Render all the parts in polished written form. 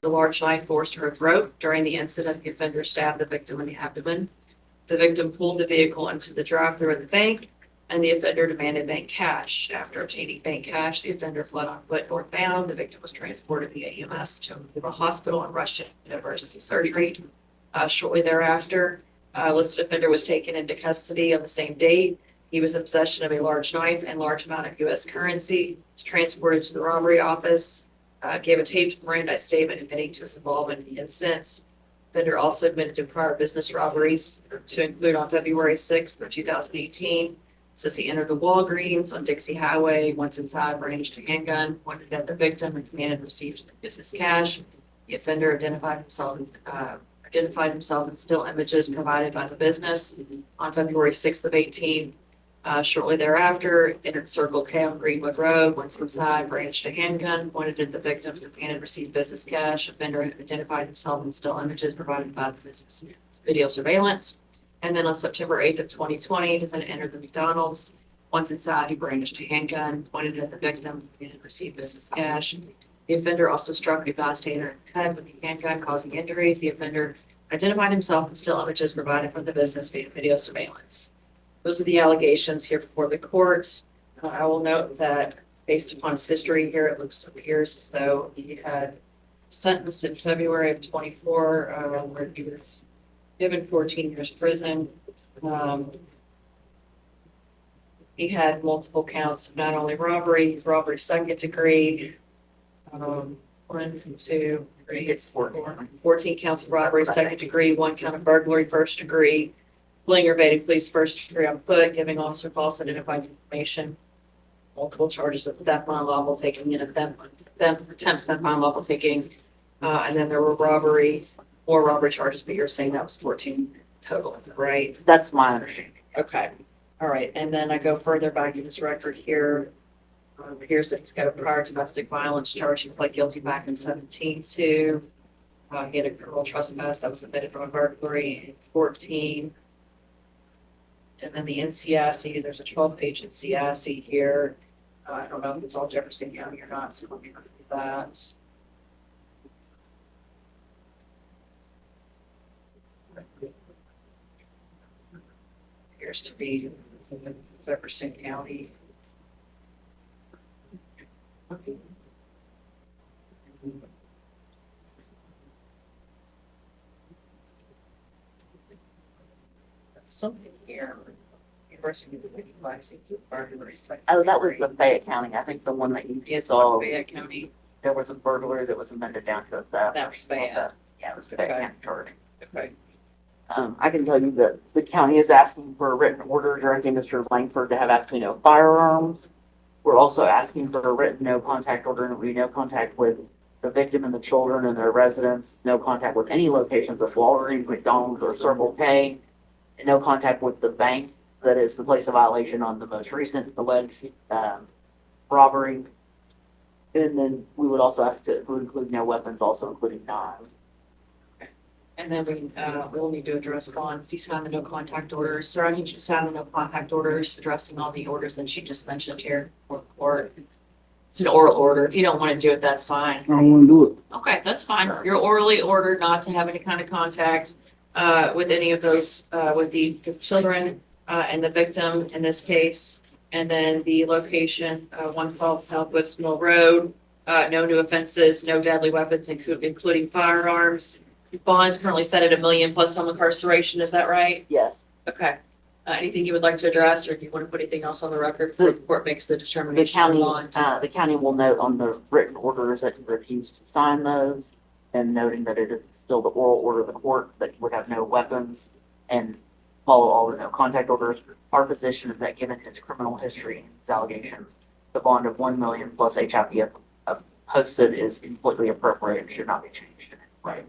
a large knife forced to her throat. During the incident, the offender stabbed the victim in the abdomen. The victim pulled the vehicle into the drive-thru of the bank, and the offender demanded bank cash. After obtaining bank cash, the offender fled on foot northbound. The victim was transported via EMS to a hospital and rushed into emergency surgery. Shortly thereafter, listed offender was taken into custody on the same date. He was in possession of a large knife and large amount of U.S. currency. Was transported to the robbery office, gave a taped Mirandite statement admitting to his involvement in the incidents. Offender also admitted to prior business robberies, to include on February 6th of 2018. Says he entered the Walgreens on Dixie Highway. Once inside, brandished a handgun, pointed at the victim, and demanded received business cash. The offender identified himself in still images provided by the business on February 6th of 18. Shortly thereafter, entered Circle K on Greenwood Road. Once inside, brandished a handgun, pointed at the victim, and received business cash. Offender identified himself in still images provided by the business video surveillance. And then on September 8th of 2020, defendant entered the McDonald's. Once inside, he brandished a handgun, pointed at the victim, and received business cash. The offender also struck a bystander in the head with the handgun, causing injuries. The offender identified himself in still images provided from the business video surveillance. Those are the allegations here before the court. I will note that based upon his history here, it appears as though he had sentenced in February of 24, where he was given 14 years prison. He had multiple counts of not only robbery second degree, 1, 2, 3, it's 14 counts of robbery second degree, 1 count of burglary first degree, fleeing or evading police first degree on foot, giving officer false identified information, multiple charges of theft, unlawful taking, and attempt theft, unlawful taking, and then there were more robbery charges, but you're saying that was 14 total, right? That's my understanding. Okay, all right, and then I go further back in his record here. Here's that he's got a prior domestic violence charge. He pled guilty back in 17 to. He had a criminal trespass that was admitted from a burglary in 14. And then the NCIC, there's a 12-page NCIC here. I don't know if it's all Jefferson County or not, so let me look at that. Appears to be Jefferson County. That's something here. University of the burglary. Oh, that was the Fayette County. I think the one that you Yes, saw. Fayette County. There was a burglary that was amended down to a theft. That was Fayette. Yeah, it was the Fayette Okay. County charge. Okay. I can tell you that the county is asking for a written order directing Mr. Langford to have actually no firearms. We're also asking for a written no contact order, and it would be no contact with the victim and the children and their residents, no contact with any locations of Walgreens, McDonald's, or Circle K, and no contact with the bank that is the place of violation on the most recent alleged robbery. And then we would also ask to include no weapons, also including knives. And then we'll need to address bonds. He signed the no contact orders. So I need you to sign the no contact orders, addressing all the orders that she just mentioned here for the court. It's an oral order. If you don't want to do it, that's fine. I don't want to do it. Okay, that's fine. You're orally ordered not to have any kind of contact with any of those, with the children and the victim in this case. And then the location, 112 Southwest Mill Road, no new offenses, no deadly weapons, including firearms. Bond is currently set at $1 million plus home incarceration. Is that right? Yes. Okay. Anything you would like to address, or do you want to put anything else on the record before the court makes the The determination county, on bond? the county will note on the written orders that he refused to sign those, and noting that it is still the oral order of the court that he would have no weapons and follow all the no contact orders. Our position is that given his criminal history and his allegations, the bond of $1 million plus HIPF posted is completely appropriate and should not be changed. Right.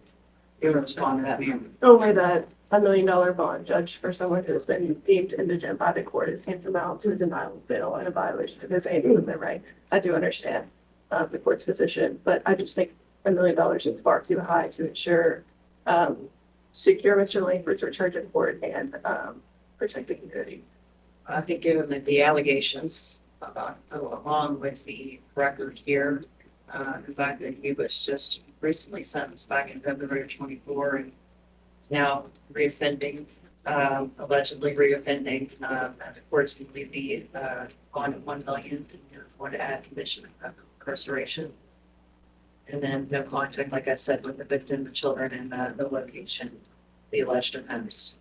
You want to respond to that, ma'am? Over that $1 million bond, judge, for someone who's been deemed indigent by the court is tantamount to a denial of bail and a violation of his Eighth Amendment right. I do understand the court's position, but I just think $1 million is far too high to ensure secure Mr. Langford's return to court and protect the community. I think given that the allegations, along with the record here, the fact that he was just recently sentenced back in February of 24 and is now reoffending, allegedly reoffending. And the court's going to leave the bond at 1 million, want to add condition of incarceration. And then no contact, like I said, with the victim, the children, and the location, the alleged offense.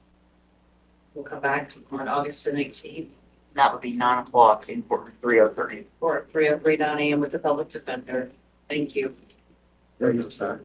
We'll come back on August the 19th That would be 9 o'clock in court 3030. or 3:03 9 a.m. with the public defender. Thank you. Thank you, sir.